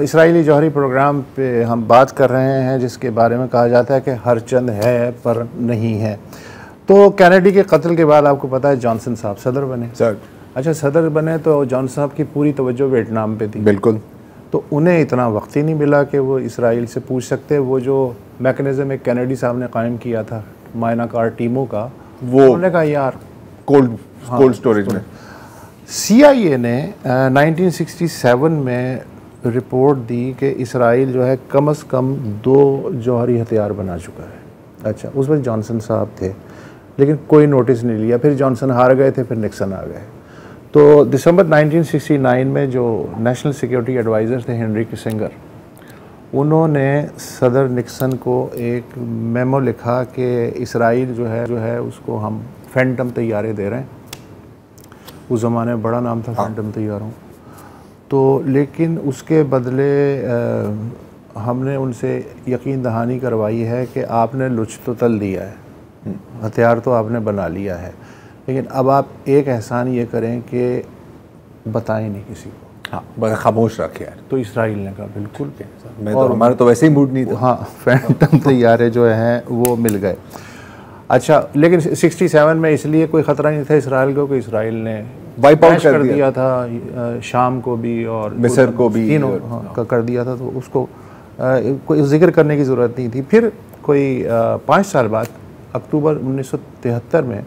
Israeli जौहरी programme पे हम बात कर रहे हैं जिसके बारे में कहा जाता है कि हर चंद है पर नहीं है। तो कैनेडी के कत्ल के बाद आपको पता है जॉनसन साहब सदर बने। सर अच्छा, सदर बने तो जॉनसन साहब की पूरी तवज्जो वियतनाम पे थी। बिल्कुल। तो उन्हें इतना वक्त ही नहीं मिला कि वो इसराइल से पूछ सकते। वो जो मैकेनिज़्म एक कैनेडी साहब ने कायम किया था मायनाकार टीमों का, वो उन्होंने कहा यार कोल्ड स्टोरेज में। CIA ने 1967 में रिपोर्ट दी कि इसराइल जो है कम से कम 2 जौहरी हथियार बना चुका है। अच्छा, उस वक्त जॉनसन साहब थे लेकिन कोई नोटिस नहीं लिया। फिर जॉनसन हार गए थे, फिर निक्सन आ गए। तो दिसंबर 1969 में जो नेशनल सिक्योरिटी एडवाइज़र थे हेनरी किसिंगर, उन्होंने सदर निक्सन को एक मेमो लिखा कि इसराइल जो है उसको हम फैंटम तैयारे दे रहे हैं। उस ज़माने में बड़ा नाम था फैंटम तैयारों। तो लेकिन उसके बदले हमने उनसे यकीन दहानी करवाई है कि आपने लुच तो तल दिया है, हथियार तो आपने बना लिया है, लेकिन अब आप एक एहसान ये करें कि बताएं नहीं किसी को। हाँ, बस खामोश रखे यार। तो इसराइल ने कहा बिल्कुल। मैं तो हमारा तो वैसे ही मूड नहीं था। हाँ, फैंटम तैयारे जो हैं वो मिल गए। अच्छा, लेकिन 67 में इसलिए कोई ख़तरा नहीं था इसराइल को कि इसराइल ने वाइप आउट कर दिया था शाम को भी और मिस्र को भी, तीनों का कर दिया था। तो उसको कोई जिक्र करने की ज़रूरत नहीं थी। फिर कोई 5 साल बाद अक्टूबर 1973 में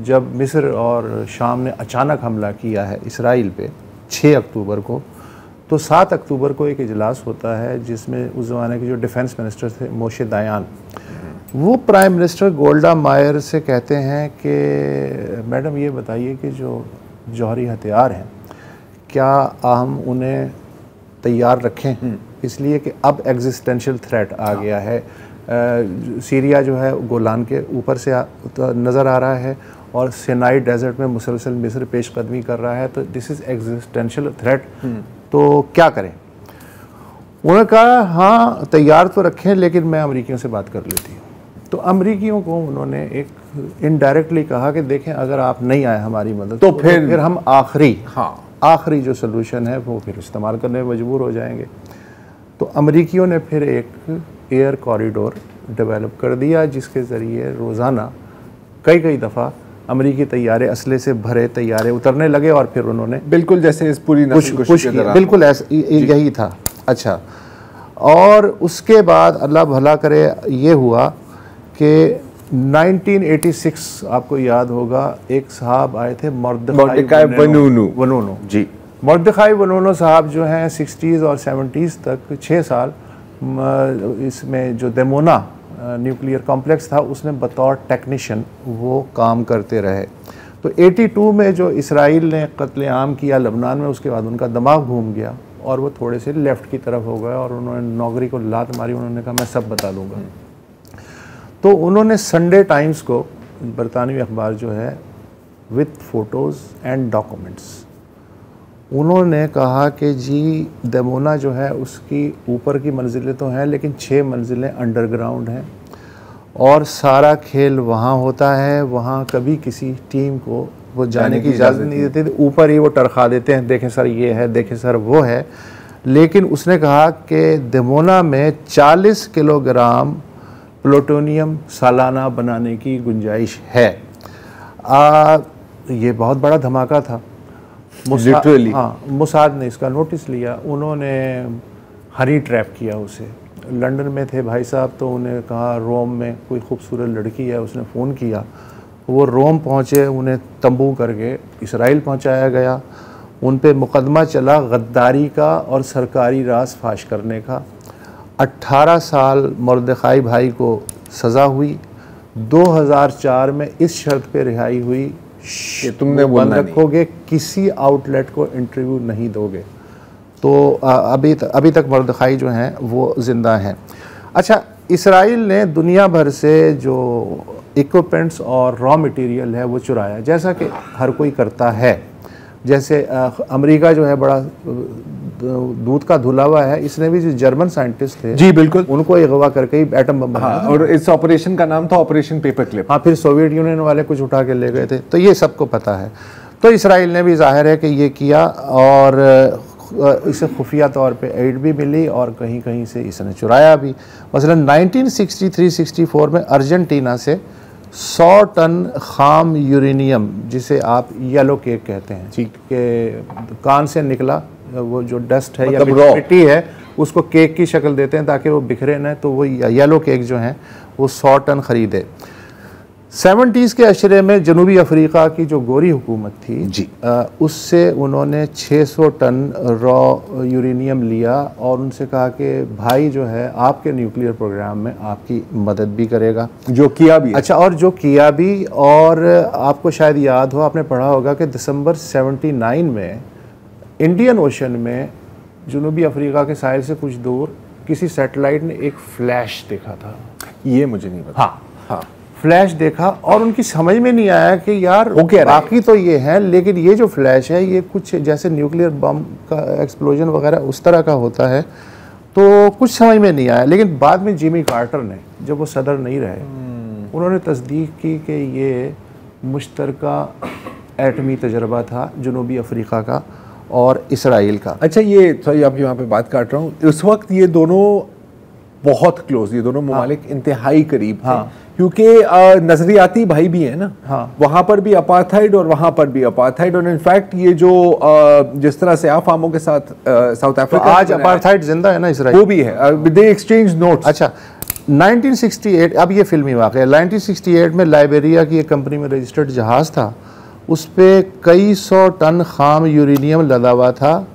जब मिस्र और शाम ने अचानक हमला किया है इसराइल पे 6 अक्टूबर को, तो 7 अक्टूबर को एक इजलास होता है जिसमें उस ज़माने के जो डिफेंस मिनिस्टर थे मोशे दायान, वो प्राइम मिनिस्टर गोल्डा मायर से कहते हैं कि मैडम ये बताइए कि जो जौहरी हथियार हैं क्या हम उन्हें तैयार रखें, इसलिए कि अब एग्जिस्टेंशियल थ्रेट आ गया है। सीरिया जो है गोलान के ऊपर से नज़र आ रहा है और सिनाई डेजर्ट में मुसलसल मिस्र पेशकदमी कर रहा है। तो दिस इज़ एग्जिस्टेंशियल थ्रेट, तो क्या करें। उन्होंने कहा हाँ तैयार तो रखें लेकिन मैं अमरीकियों से बात कर लेती हूँ। तो अमरीकियों को उन्होंने एक इनडायरेक्टली कहा कि देखें अगर आप नहीं आए हमारी मदद तो फिर हम आखिरी जो सलूशन है वो फिर इस्तेमाल करने में मजबूर हो जाएंगे। तो अमरीकियों ने फिर एक एयर कॉरिडोर डेवलप कर दिया जिसके ज़रिए रोज़ाना कई दफ़ा अमरीकी तैयारे असले से भरे तैयारे उतरने लगे और फिर उन्होंने बिल्कुल जैसे इस पूरी कुछ बिल्कुल ऐसा यही था। अच्छा, और उसके बाद अल्लाह भला करे ये हुआ कि 1986 आपको याद होगा एक साहब आए थे मोर्दखाई वनूनू जी। मोर्दखाई वनूनू साहब जो हैं 60s और 70s तक 6 साल इसमें जो देमोना न्यूक्लियर कॉम्प्लेक्स था उसमें बतौर टेक्नीशियन वो काम करते रहे। तो 82 में जो इसराइल ने कत्लेआम किया लबनान में, उसके बाद उनका दिमाग घूम गया और वो थोड़े से लेफ़्ट की तरफ हो गए और उन्होंने नौकरी को लात मारी। उन्होंने कहा मैं सब बता दूंगा। तो उन्होंने संडे टाइम्स को, बरतानवी अखबार जो है, विथ फ़ोटोज़ एंड डॉक्यूमेंट्स, उन्होंने कहा कि जी देमोना जो है उसकी ऊपर की मंजिलें तो हैं लेकिन 6 मंजिलें अंडरग्राउंड हैं और सारा खेल वहाँ होता है, वहाँ कभी किसी टीम को वो जाने की इजाज़त नहीं देते, ऊपर ही वो टरखा देते हैं, देखें सर ये है, देखें सर वो है। लेकिन उसने कहा कि देमोना में 40 किलोग्राम प्लूटोनियम सालाना बनाने की गुंजाइश है। ये बहुत बड़ा धमाका था। मुसाद ने इसका नोटिस लिया, उन्होंने हनी ट्रैप किया उसे। लंदन में थे भाई साहब, तो उन्हें कहा रोम में कोई खूबसूरत लड़की है, उसने फ़ोन किया, वो रोम पहुँचे, उन्हें तंबू करके इसराइल पहुँचाया गया। उन पे मुकदमा चला गद्दारी का और सरकारी राज फाश करने का। 18 साल मोर्दखाई भाई को सज़ा हुई। 2004 में इस शर्त पे रिहाई हुई कि तुमने बंद रखोगे, किसी आउटलेट को इंटरव्यू नहीं दोगे। तो अभी तक मोर्दखाई जो हैं वो ज़िंदा हैं। अच्छा, इसराइल ने दुनिया भर से जो इक्विपमेंट्स और रॉ मटेरियल है वो चुराया, जैसा कि हर कोई करता है। जैसे अमेरिका जो है बड़ा दूध का धुला हुआ है, इसने भी जो जर्मन साइंटिस्ट थे जी बिल्कुल उनको अगवा करके ही एटम बम बनाया। और इस ऑपरेशन का नाम था ऑपरेशन पेपर क्लिप। हाँ, फिर सोवियत यूनियन वाले कुछ उठा के ले गए थे, तो ये सबको पता है। तो इसराइल ने भी जाहिर है कि ये किया और इसे खुफिया तौर पे एड भी मिली और कहीं कहीं से इसने चुराया भी। मसलन 1963-64 में अर्जेंटीना से 100 टन खाम यूरेनियम, जिसे आप येलो केक कहते हैं, ठीक, के कान से निकला वो जो डस्ट है या मतलब मिट्टी है उसको केक की शक्ल देते हैं ताकि वो बिखरे न, तो वो येलो केक जो हैं वो 100 टन ख़रीदे। 70s के अशरे में जनूबी अफ्रीका की जो गोरी हुकूमत थी जी, उससे उन्होंने 600 टन रॉ यूरेनियम लिया और उनसे कहा कि भाई जो है आपके न्यूक्लियर प्रोग्राम में आपकी मदद भी करेगा, जो किया भी है। अच्छा, और जो किया भी। और आपको शायद याद हो, आपने पढ़ा होगा कि दिसंबर 79 में इंडियन ओशन में जनूबी अफ्रीका के साहिल से कुछ दूर किसी सैटेलाइट ने एक फ्लैश देखा था। ये मुझे नहीं पता। हाँ, फ्लैश देखा और उनकी समझ में नहीं आया कि यार बाकी तो ये है, लेकिन ये जो फ्लैश है ये कुछ जैसे न्यूक्लियर बम का एक्सप्लोजन वगैरह उस तरह का होता है, तो कुछ समझ में नहीं आया। लेकिन बाद में जिमी कार्टर ने, जब वो सदर नहीं रहे, उन्होंने तस्दीक की कि ये मुश्तरका एटमी तजर्बा था जनूबी अफ्रीका का और इसराइल का। अच्छा, ये सॉरी आपकी वहाँ पे बात काट रहा हूँ, उस वक्त ये दोनों बहुत क्लोज, ये दोनों ममालिक इंतहाई करीब थे, क्योंकि नजरियाती भाई भी हैं ना। वहाँ पर भी अपार्थाइड और वहाँ पर भी अपार्थाइड, और इनफैक्ट ये जो जिस तरह से आफामों के साथ साउथ अफ्रीका, तो आज अपार्थाइड जिंदा है ना इसराइल, वो भी है, दे एक्सचेंज नोट्स। अच्छा, 1968, अब ये फिल्मी वाक़या, 1968 में लाइबेरिया की एक कंपनी में रजिस्टर्ड जहाज़ था, उस पर कई 100 टन खाम यूरेनियम लदा हुआ था।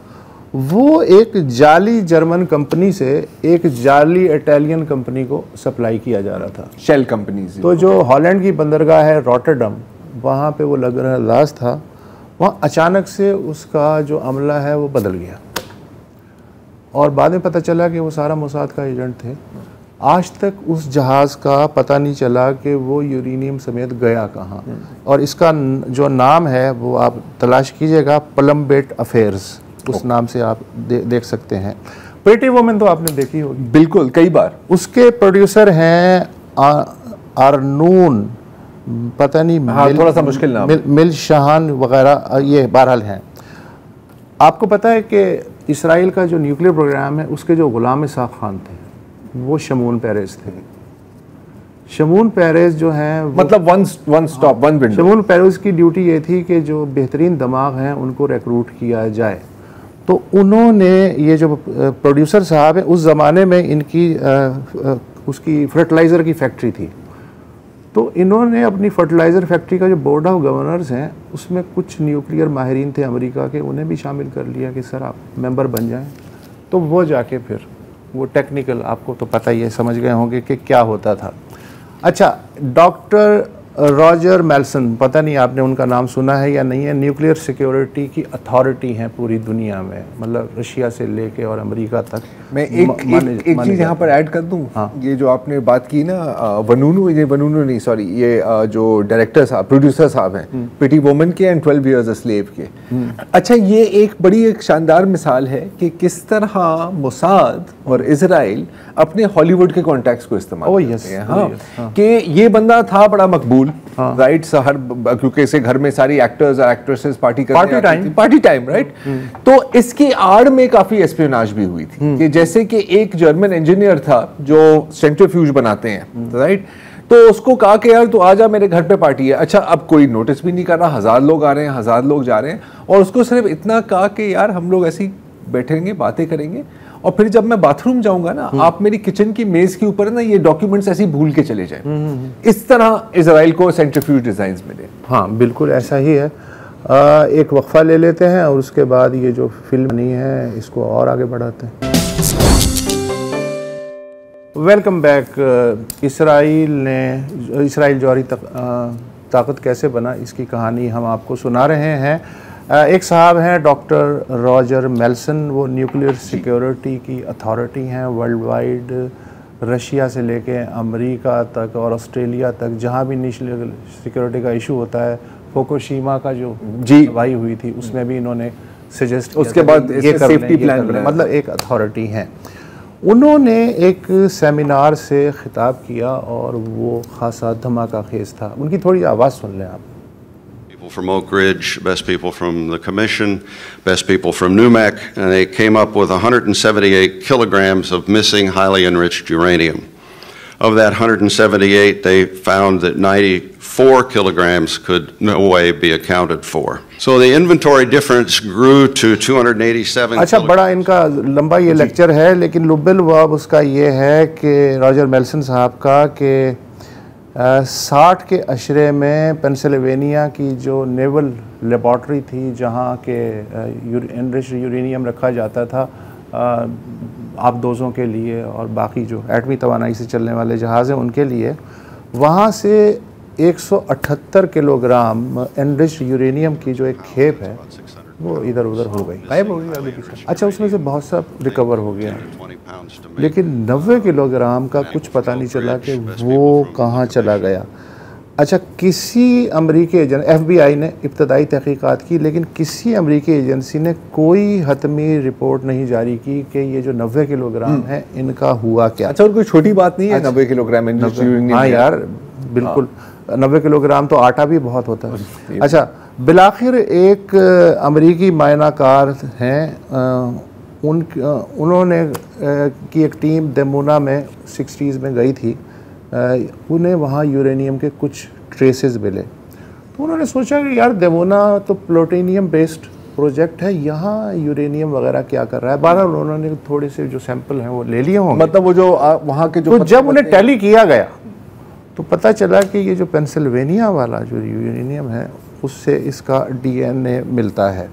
वो एक जाली जर्मन कंपनी से एक जाली इटालियन कंपनी को सप्लाई किया जा रहा था, शेल कंपनीज। तो जो हॉलैंड की बंदरगाह है रॉटरडम, वहाँ पे वो लग रहा लाश था, वहाँ अचानक से उसका जो अमला है वो बदल गया और बाद में पता चला कि वो सारा मोसाद का एजेंट थे। आज तक उस जहाज़ का पता नहीं चला कि वो यूरेनियम समेत गया कहाँ, और इसका जो नाम है वो आप तलाश कीजिएगा, पलम्बेट अफेयर्स, उस नाम से आप देख सकते हैं। प्रीटी वुमेन तो आपने देखी होगी, बिल्कुल, कई बार। उसके प्रोड्यूसर हैं आरनून, पता नहीं, थोड़ा सा मुश्किल नाम, मिल शाहान वगैरह, ये बहरहाल हैं। आपको पता है कि इसराइल का जो न्यूक्लियर प्रोग्राम है उसके जो गुलाम इसाक खान थे वो शमून पेरेस थे। शमून पेरेस जो हैं, मतलब one stop one window. Shimon Peres की ड्यूटी ये थी कि जो बेहतरीन दिमाग हैं उनको रिक्रूट किया जाए। तो उन्होंने, ये जो प्रोड्यूसर साहब हैं, उस ज़माने में इनकी उसकी फर्टिलाइज़र की फैक्ट्री थी, तो इन्होंने अपनी फर्टिलाइज़र फैक्ट्री का जो बोर्ड ऑफ गवर्नर्स हैं उसमें कुछ न्यूक्लियर माहिरीन थे अमेरिका के, उन्हें भी शामिल कर लिया कि सर आप मेंबर बन जाएं। तो वो जाके फिर वो टेक्निकल, आपको तो पता ही है, समझ गए होंगे कि क्या होता था। अच्छा, डॉक्टर रॉजर मेल्सन, पता नहीं आपने उनका नाम सुना है या नहीं है, न्यूक्लियर सिक्योरिटी की अथॉरिटी हैं पूरी दुनिया में, मतलब रशिया से लेके और अमेरिका तक। मैं एक चीज़ यहाँ पर ऐड कर दूँ। हाँ। ये जो आपने बात की ना, वनूनू नहीं, सॉरी, ये जो डायरेक्टर साहब, प्रोड्यूसर साहब हैं, प्रीटी वुमेन के एंड 12 Years a Slave के। अच्छा, ये एक शानदार मिसाल है कि किस तरह मोसाद और इजराइल अपने हॉलीवुड के कॉन्टैक्ट्स को इस्तेमाल करते हैं। हाँ, कि ये बंदा था बड़ा मकबूल, राइट, हर, क्योंकि इसे घर में सारी एक्टर्स और एक्ट्रेसेस पार्टी टाइम, राइट। तो इसकी आड़ में काफी एस्पियोनाज भी हुई थी, कि जैसे कि एक जर्मन इंजीनियर था जो सेंट्रीफ्यूज बनाते हैं, राइट, तो उसको कहा कि यार तू आजा मेरे घर पे पार्टी है। अच्छा, अब कोई नोटिस भी नहीं कर रहा, 1000 लोग आ रहे हैं, 1000 लोग जा रहे हैं, और उसको सिर्फ इतना कहा कि यार हम लोग ऐसे ही बैठेंगे, बातें करेंगे, और फिर जब मैं बाथरूम जाऊंगा ना, आप मेरी किचन की मेज के ऊपर ना ये डॉक्यूमेंट्स ऐसे ही भूल के चले जाएं। इस तरह इजराइल को सेंट्रीफ्यूज डिजाइन्स मिले। हाँ, बिल्कुल ऐसा ही है। एक वक्फा ले लेते हैं और उसके बाद ये जो फिल्म बनी है इसको और आगे बढ़ाते हैं। Welcome back. इसराइल जौहरी ताकत कैसे बना, इसकी कहानी हम आपको सुना रहे हैं। एक साहब हैं डॉक्टर रॉजर मेल्सन, वो न्यूक्लियर सिक्योरिटी की अथॉरिटी हैं वर्ल्ड वाइड, रशिया से लेके अमेरिका तक और ऑस्ट्रेलिया तक, जहाँ भी न्यूक्लियर सिक्योरिटी का इशू होता है। फुकुशिमा का जो तबाही हुई थी उसमें भी इन्होंने सजेस्ट किया, उसके बाद ये सेफ्टी प्लान, मतलब एक अथॉरिटी हैं। उन्होंने एक सेमिनार से खिताब किया और वो खासा धमाका खेज था। उनकी थोड़ी आवाज़ सुन लें आप। From Oak Ridge, best people from the Commission, best people from NUMEC, and they came up with 178 kilograms of missing highly enriched uranium. Of that 178, they found that 94 kilograms could no way be accounted for. So the inventory difference grew to 287 अच्छा, बड़ा इनका लंबा ये lecture है, लेकिन लुब्बिल वाब उसका ये है कि रॉजर मेल्सन साहब का कि 60 के अशरे में पेंसिल्वेनिया की जो नेवल लेबॉर्ट्री थी जहाँ के एनरिच्ड यूरेनियम रखा जाता था आबदोज़ों के लिए और बाकी जो एटमी तवानाई से चलने वाले जहाज़ हैं उनके लिए, वहाँ से 178 किलोग्राम एनरिच्ड यूरेनियम की जो एक खेप है वो इधर उधर हो गई, गायब हो गई। अच्छा, उसमें से बहुत सा रिकवर हो गया, लेकिन 90 किलोग्राम का कुछ पता नहीं चला कि वो कहाँ चला गया। अच्छा, किसी अमरीकी एजेंसी, FBI ने इब्तदाई तहकीकात की, लेकिन किसी अमरीकी एजेंसी ने कोई हतमी रिपोर्ट नहीं जारी की कि ये जो 90 किलोग्राम है इनका हुआ क्या। अच्छा, और कोई छोटी बात नहीं है। 90 किलोग्राम यूरेनियम, हाँ यार बिल्कुल, 90 किलोग्राम तो आटा भी बहुत होता है। अच्छा, बिलाखिर एक अमरीकी मायनाकार हैं, उन्होंने की एक टीम देमुना में 60s में गई थी, उन्हें वहाँ यूरेनियम के कुछ ट्रेसेस मिले, तो उन्होंने सोचा कि यार देमुना तो प्लूटोनियम बेस्ड प्रोजेक्ट है, यहाँ यूरेनियम वगैरह क्या कर रहा है। बहरहाल उन्होंने थोड़े से जो सैंपल हैं वो ले लिए होंगे, मतलब वो जो वहाँ के जो, तो जब उन्हें टैली किया गया तो पता चला कि ये जो पेंसिल्वेनिया वाला जो यूरेनियम है उससे इसका DNA मिलता है।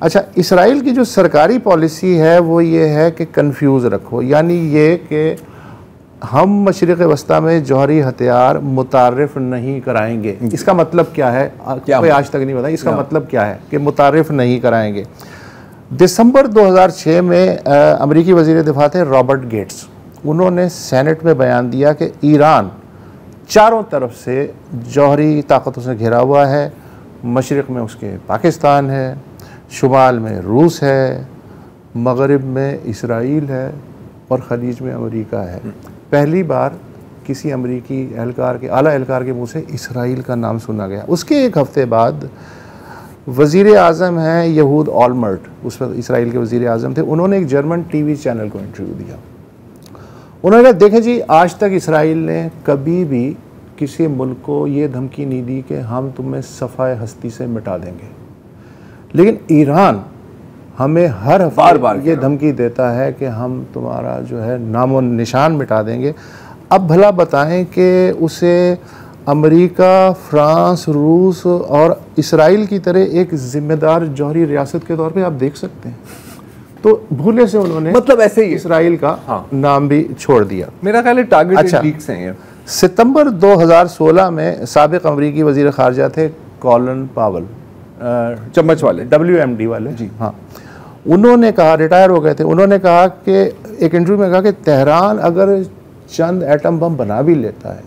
अच्छा, इसराइल की जो सरकारी पॉलिसी है वो ये है कि कंफ्यूज रखो, यानी ये कि हम मशरिक़ वस्ता में जौहरी हथियार मुतारिफ नहीं कराएंगे। इसका मतलब क्या है, कोई आज तक नहीं बताया इसका मतलब क्या है कि मुतारिफ नहीं कराएंगे। दिसंबर 2006 में अमरीकी वज़ीर दिफा थे रॉबर्ट गेट्स, उन्होंने सेनेट में बयान दिया कि ईरान चारों तरफ से जौहरी ताकतों से घिरा हुआ है, मशरिक़ में उसके पाकिस्तान है, शुमाल में रूस है, मगरिब में इसराइल है और ख़लीज में अमेरिका है। पहली बार किसी अमरीकी एहलकार के, आला एहलकार के मुँह से इसराइल का नाम सुना गया। उसके एक हफ़्ते बाद वज़ीर आज़म हैं यहूद ऑलमर्ट, उस वक्त इसराइल के वज़ीर आज़म थे, उन्होंने एक जर्मन TV चैनल को इंटरव्यू दिया। उन्होंने कहा, देखें जी, आज तक इसराइल ने कभी भी किसी मुल्क को ये धमकी नहीं दी कि हम तुम्हें सफ़ाए हस्ती से मिटा देंगे, लेकिन ईरान हमें हर बार ये धमकी देता है कि हम तुम्हारा जो है नामो निशान मिटा देंगे। अब भला बताएं कि उसे अमेरिका, फ्रांस, रूस और इसराइल की तरह एक ज़िम्मेदार जौहरी रियासत के तौर पे आप देख सकते हैं, तो भूले से उन्होंने मतलब ऐसे ही इसराइल का नाम भी छोड़ दिया। मेरा ख्याल है टारगेटेड लीक्स हैं ये। सितंबर 2016 में साबिक अमरीकी वज़ीर ख़ारजा थे कॉलिन पावल, चम्मच वाले, WMD वाले जी, हाँ, उन्होंने कहा, रिटायर हो गए थे, उन्होंने कहा कि एक इंटरव्यू में कहा कि तेहरान अगर चंद एटम बम बना भी लेता है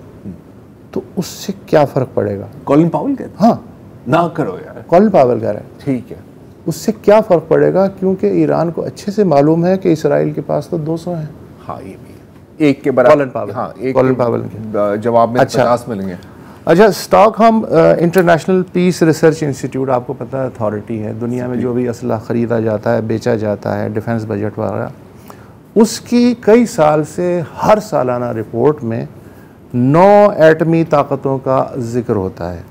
तो उससे क्या फ़र्क पड़ेगा। कॉलिन पावल कहते हैं, हाँ, ना करो यार, कॉलिन पावल कह रहे हैं, ठीक है, उससे क्या फ़र्क पड़ेगा, क्योंकि ईरान को अच्छे से मालूम है कि इसराइल के पास तो 200 हैं। हाँ, ये भी है, एक के बराबर कॉलिन पावल, हाँ, एक कॉलिन पावल के जवाब में अच्छा, 50 मिलेंगे। अच्छा, Stockholm International Peace Research Institute, आपको पता है अथॉरिटी है, दुनिया में जो भी असला ख़रीदा जाता है, बेचा जाता है, डिफेंस बजट वगैरह, उसकी कई साल से हर सालाना रिपोर्ट में 9 एटमी ताकतों का जिक्र होता है।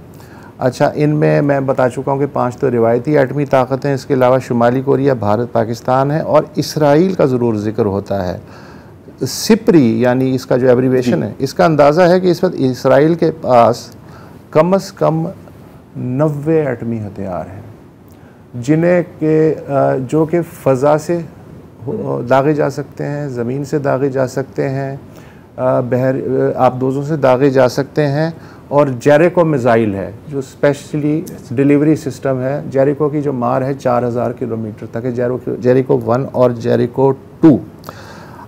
अच्छा, इनमें मैं बता चुका हूँ कि 5 तो रिवायती एटमी ताकतें हैं, इसके अलावा शुमाली कोरिया, भारत, पाकिस्तान है और इसराइल का ज़रूर जिक्र होता है। सिप्री यानी इसका जो एब्रीवेशन है, इसका अंदाज़ा है कि इस वक्त इसराइल के पास कम से कम 90 एटमी हथियार हैं, जिन्हें के जो कि फ़ज़ा से दागे जा सकते हैं, ज़मीन से दागे जा सकते हैं, बहर आबदोज़ों से दागे जा सकते हैं, और जेरिको मिज़ाइल है जो स्पेशली डिलीवरी सिस्टम है। जेरिको की जो मार है 4000 किलोमीटर तक है, जेरिको 1 और जेरिको 2।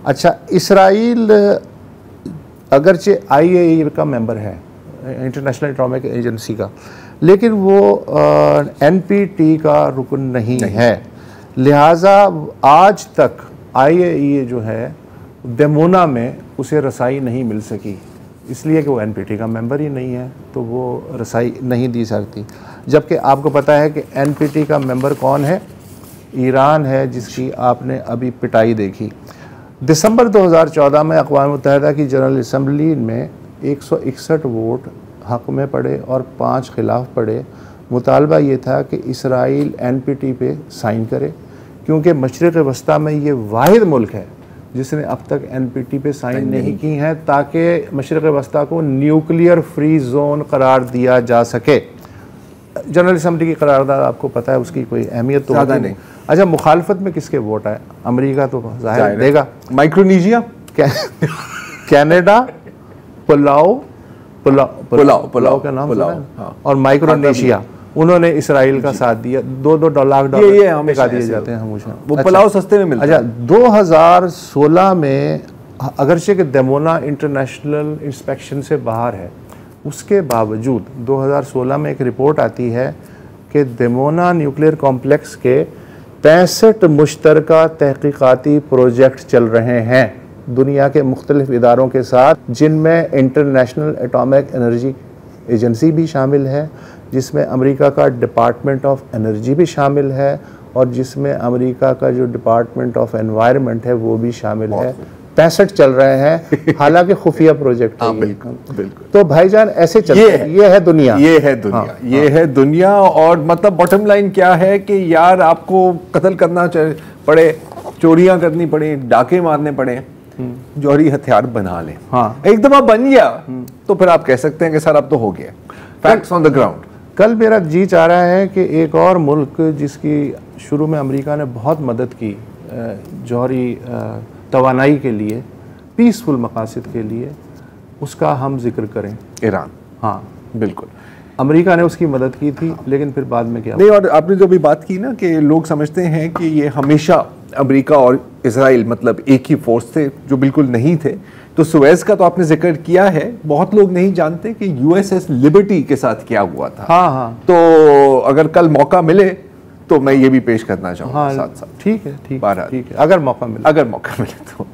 अच्छा, इसराइल अगरचे IAEA का मेंबर है, इंटरनेशनल एटॉमिक एजेंसी का, लेकिन वो NPT का रुकन नहीं है, लिहाजा आज तक IAEA जो है देमोना में उसे रसाई नहीं मिल सकी। इसलिए कि वो एनपीटी का मेंबर ही नहीं है, तो वो रसाई नहीं दी सकती। जबकि आपको पता है कि एनपीटी का मेंबर कौन है? ईरान है, जिसकी आपने अभी पिटाई देखी। दिसंबर 2014 में अक़वाम मुत्तहिदा की जनरल असम्बली में 161 वोट हक़ में पड़े और 5 खिलाफ पड़े। मुतालबा ये था कि इसराइल एनपीटी पे साइन करे, क्योंकि मशरिक़ वस्ता में ये वाहिद मुल्क है जिसने अब तक एनपीटी पे साइन नहीं की है, ताकि मशरिक़ वस्ता को न्यूक्लियर फ्री जोन करार दिया जा सके। जनरल असम्बली की करारदाद आपको पता है, उसकी कोई अहमियत तो ज़्यादा नहीं। अच्छा, मुखालफत में किसके वोट आए? अमेरिका तो जाहिर देगा, माइक्रोनेशिया, कनाडा, पुलाव का नाम सुना है? हाँ। और माइक्रोनेशिया, उन्होंने इसराइल का साथ दिया। $2 लाख हमेशा दिए जाते हैं हमेशा। वो पुलाव सस्ते में मिलता है। अच्छा, 2016 में अगरचे के दमोना इंटरनेशनल इंस्पेक्शन से बाहर है, उसके बावजूद 2016 में एक रिपोर्ट आती है कि दमोना न्यूक्लियर कॉम्प्लेक्स के 65 मुश्तरका तहकीकाती प्रोजेक्ट चल रहे हैं दुनिया के मुख्तलिफ इदारों के साथ, जिनमें इंटरनेशनल एटॉमिक एनर्जी एजेंसी भी शामिल है, जिसमें अमेरिका का डिपार्टमेंट ऑफ एनर्जी भी शामिल है, और जिसमें अमेरिका का जो डिपार्टमेंट ऑफ एनवायरनमेंट है वो भी शामिल है। 65 चल रहे हैं, हालांकि खुफिया प्रोजेक्ट है। बिल्कुल। तो भाईजान ऐसे चलते हैं। ये है दुनिया, ये है दुनिया। और मतलब बॉटम लाइन क्या है कि यार आपको कत्ल करना पड़े, चोरियां करनी पड़े, डाके मारने पड़े, जौहरी हथियार बना लें। हाँ, एक दफा बन गया तो फिर आप कह सकते हैं कि सर अब तो हो गया, फैक्ट्स ऑन द ग्राउंड। कल मेरा जी चाह रहा है कि एक और मुल्क जिसकी शुरू में अमेरिका ने बहुत मदद की जौहरी तवानाई के लिए, पीसफुल मकासद के लिए, उसका हम जिक्र करें। ईरान। हाँ बिल्कुल, अमेरिका ने उसकी मदद की थी, लेकिन फिर बाद में क्या नहीं। और आपने जो भी बात की ना कि लोग समझते हैं कि ये हमेशा अमेरिका और इजराइल मतलब एक ही फोर्स थे, जो बिल्कुल नहीं थे। तो सुएज का तो आपने जिक्र किया है, बहुत लोग नहीं जानते कि यूएसएस लिबर्टी के साथ क्या हुआ था। हाँ। तो अगर कल मौका मिले तो मैं ये भी पेश करना चाहूँगा साथ साथ। ठीक है, अगर मौका मिले तो